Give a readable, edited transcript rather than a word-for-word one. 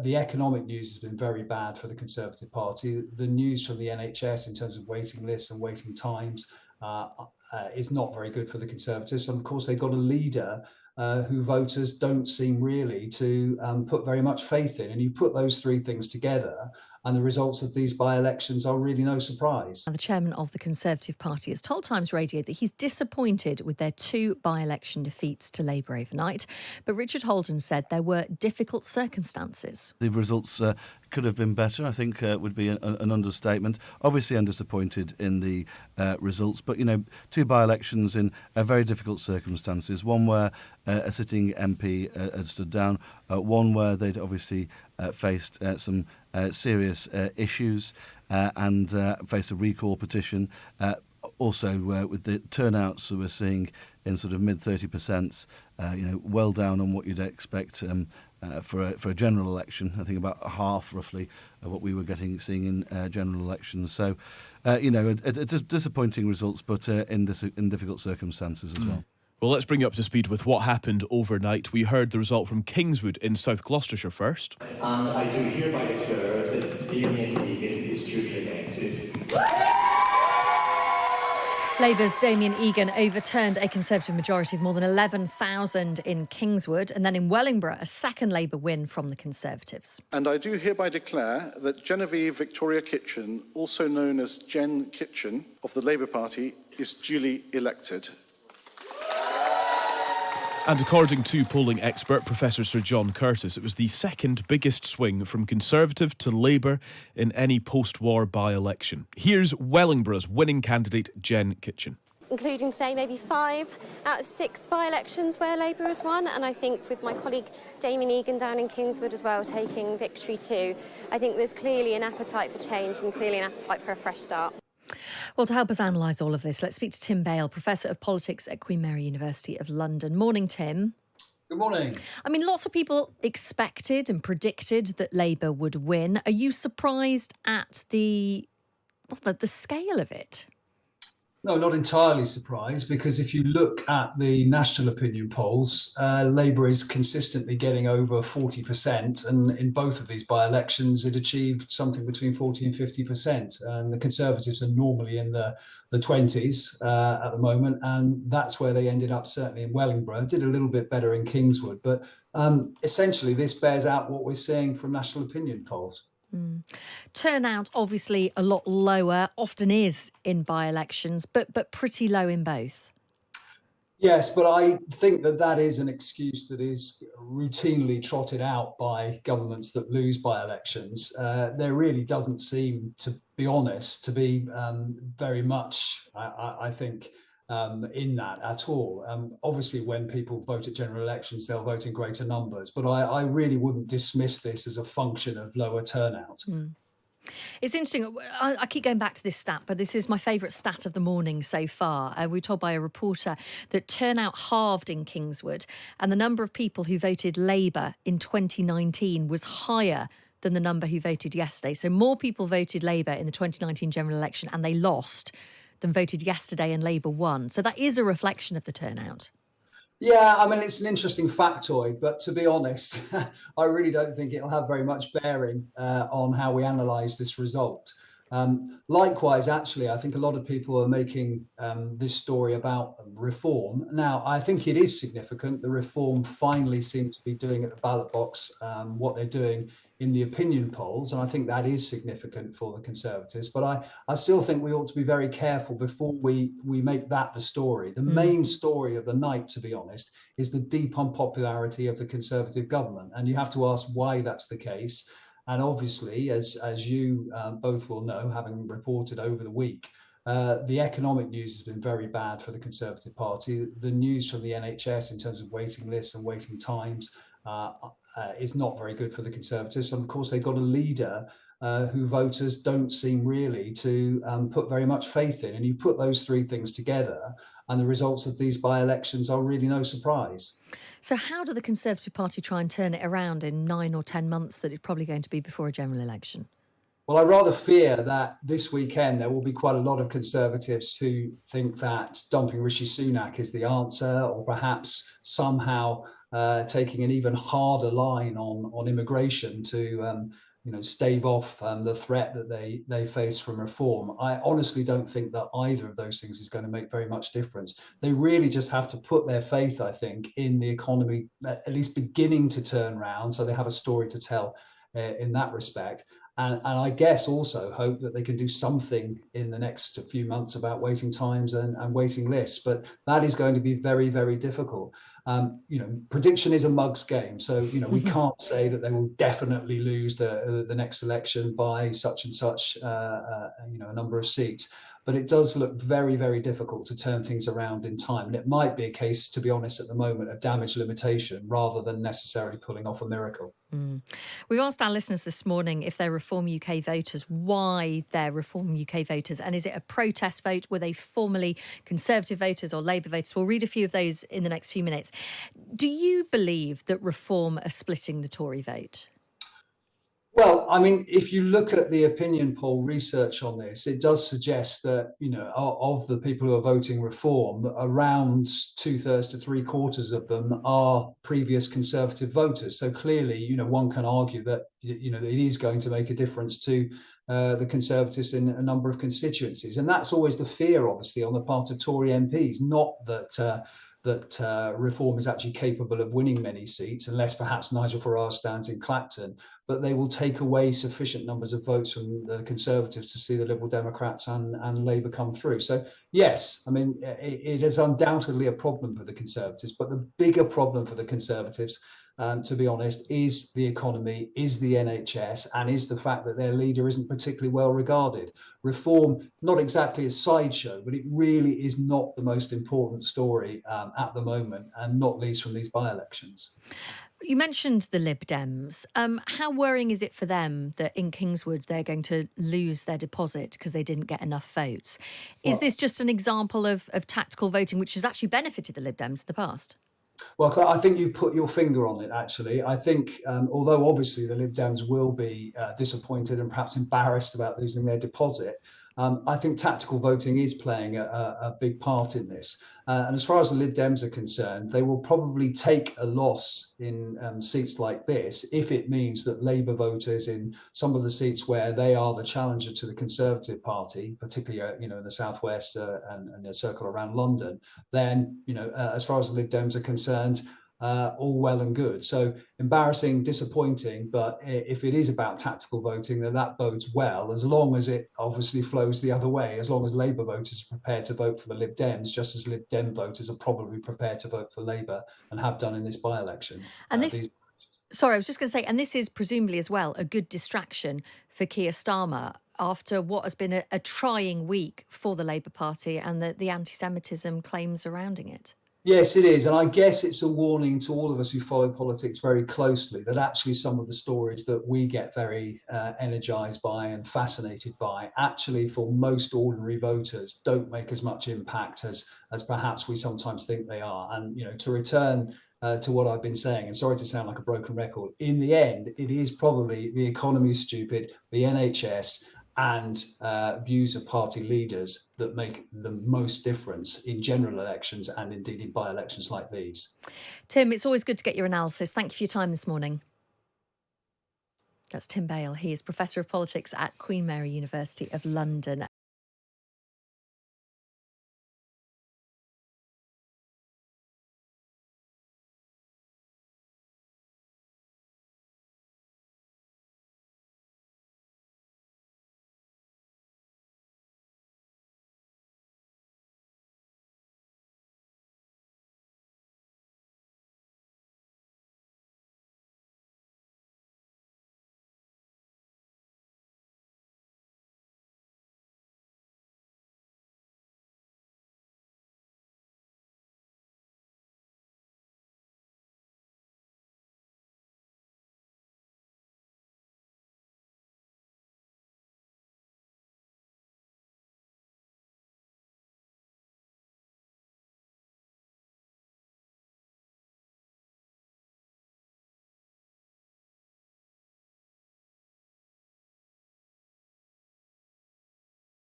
The economic news has been very bad for the Conservative Party. The news from the NHS in terms of waiting lists and waiting times is not very good for the Conservatives. And of course, they've got a leader who voters don't seem really to put very much faith in. And you put those three things together, and the results of these by-elections are really no surprise. The chairman of the Conservative Party has told Times Radio that he's disappointed with their two by-election defeats to Labour overnight. But Richard Holden said there were difficult circumstances. The results could have been better, I think would be an understatement. Obviously, I'm disappointed in the results, but, you know, two by-elections in very difficult circumstances. One where a sitting MP had stood down, one where they'd obviously faced some serious issues and faced a recall petition. Also, with the turnouts that we're seeing in sort of mid 30%, well down on what you'd expect for a general election. I think about half, roughly, of what we were seeing in general elections. So, disappointing results, but in difficult circumstances as well. Well, let's bring you up to speed with what happened overnight. We heard the result from Kingswood in South Gloucestershire first. And I do hereby declare that Damien Egan is duly elected. Labour's Damien Egan overturned a Conservative majority of more than 11,000 in Kingswood, and then in Wellingborough, a second Labour win from the Conservatives. And I do hereby declare that Genevieve Victoria Kitchen, also known as Jen Kitchen, of the Labour Party, is duly elected. And according to polling expert Professor Sir John Curtis, it was the second biggest swing from Conservative to Labour in any post-war by-election. Here's Wellingborough's winning candidate, Jen Kitchen. Including today, maybe 5 out of 6 by-elections where Labour has won. And I think with my colleague Damien Egan down in Kingswood as well, taking victory too, I think there's clearly an appetite for change and clearly an appetite for a fresh start. Well, to help us analyse all of this, let's speak to Tim Bale, Professor of Politics at Queen Mary University of London. Morning, Tim. Good morning. I mean, lots of people expected and predicted that Labour would win. Are you surprised at the scale of it? No, not entirely surprised, because if you look at the national opinion polls, Labour is consistently getting over 40%. And in both of these by-elections, it achieved something between 40 and 50%. And the Conservatives are normally in the 20s at the moment. And that's where they ended up, certainly in Wellingborough. Did a little bit better in Kingswood. But essentially, this bears out what we're seeing from national opinion polls. Turnout, obviously, a lot lower, often is in by-elections, but pretty low in both. Yes, but I think that is an excuse that is routinely trotted out by governments that lose by-elections. There really doesn't seem, to be honest, to be very much, I think, in that at all. Obviously, when people vote at general elections, they'll vote in greater numbers. But I really wouldn't dismiss this as a function of lower turnout. It's interesting. I keep going back to this stat, but this is my favourite stat of the morning so far. We were told by a reporter that turnout halved in Kingswood, and the number of people who voted Labour in 2019 was higher than the number who voted yesterday. So more people voted Labour in the 2019 general election, and they lost, than voted yesterday and Labour won. So that is a reflection of the turnout. Yeah, I mean, it's an interesting factoid, but to be honest, I really don't think it'll have very much bearing on how we analyse this result. Likewise, actually, I think a lot of people are making this story about reform. Now, I think it is significant. The reform finally seems to be doing at the ballot box what they're doing in the opinion polls, and I think that is significant for the Conservatives. But I still think we ought to be very careful before we make that the story. The main story of the night, to be honest, is the deep unpopularity of the Conservative government, and you have to ask why that's the case. And obviously, as you both will know, having reported over the week, the economic news has been very bad for the Conservative Party. The news from the NHS in terms of waiting lists and waiting times is not very good for the Conservatives. And of course, they've got a leader who voters don't seem really to put very much faith in. And you put those three things together, and the results of these by-elections are really no surprise. So how do the Conservative Party try and turn it around in 9 or 10 months that it's probably going to be before a general election? Well, I rather fear that this weekend there will be quite a lot of Conservatives who think that dumping Rishi Sunak is the answer, or perhaps somehow taking an even harder line on immigration to stave off the threat that they face from reform. I honestly don't think that either of those things is going to make very much difference. They really just have to put their faith, I think, in the economy at least beginning to turn around, so they have a story to tell in that respect. And I guess also hope that they can do something in the next few months about waiting times and waiting lists. But that is going to be very, very difficult. Prediction is a mug's game. So, we can't say that they will definitely lose the next election by such and such, a number of seats. But it does look very, very difficult to turn things around in time. And it might be a case, to be honest, at the moment, of damage limitation rather than necessarily pulling off a miracle. We've asked our listeners this morning if they're Reform UK voters, why they're Reform UK voters, and is it a protest vote? Were they formerly Conservative voters or Labour voters? We'll read a few of those in the next few minutes. Do you believe that Reform are splitting the Tory vote? Well, I mean, if you look at the opinion poll research on this, it does suggest that, of the people who are voting Reform, around 2/3 to 3/4 of them are previous Conservative voters. So clearly, one can argue that, it is going to make a difference to the Conservatives in a number of constituencies. And that's always the fear, obviously, on the part of Tory MPs, not that Reform is actually capable of winning many seats, unless perhaps Nigel Farage stands in Clacton, but they will take away sufficient numbers of votes from the Conservatives to see the Liberal Democrats and Labour come through. So, yes, I mean, it is undoubtedly a problem for the Conservatives, but the bigger problem for the Conservatives, to be honest, is the economy, is the NHS, and is the fact that their leader isn't particularly well regarded. Reform, not exactly a sideshow, but it really is not the most important story at the moment, and not least from these by-elections. You mentioned the Lib Dems. How worrying is it for them that in Kingswood they're going to lose their deposit because they didn't get enough votes? Is this just an example of tactical voting, which has actually benefited the Lib Dems in the past? Well, Claire, I think you put your finger on it, actually. I think, although obviously the Lib Dems will be disappointed and perhaps embarrassed about losing their deposit, I think tactical voting is playing a big part in this. And as far as the Lib Dems are concerned, they will probably take a loss in seats like this if it means that Labour voters in some of the seats where they are the challenger to the Conservative Party, particularly in the southwest and the circle around London, then as far as the Lib Dems are concerned, all well and good. So embarrassing, disappointing, but if it is about tactical voting, then that bodes well, as long as it obviously flows the other way, as long as Labour voters are prepared to vote for the Lib Dems, just as Lib Dem voters are probably prepared to vote for Labour and have done in this by-election. And Sorry, I was just going to say, and this is presumably as well a good distraction for Keir Starmer after what has been a trying week for the Labour Party and the anti-Semitism claims surrounding it. Yes, it is. And I guess it's a warning to all of us who follow politics very closely that actually some of the stories that we get very energised by and fascinated by actually for most ordinary voters don't make as much impact as perhaps we sometimes think they are. And, to return to what I've been saying, and sorry to sound like a broken record, in the end, it is probably the economy is stupid, the NHS, and views of party leaders that make the most difference in general elections and indeed in by-elections like these. Tim, it's always good to get your analysis. Thank you for your time this morning. That's Tim Bale. He is Professor of Politics at Queen Mary University of London.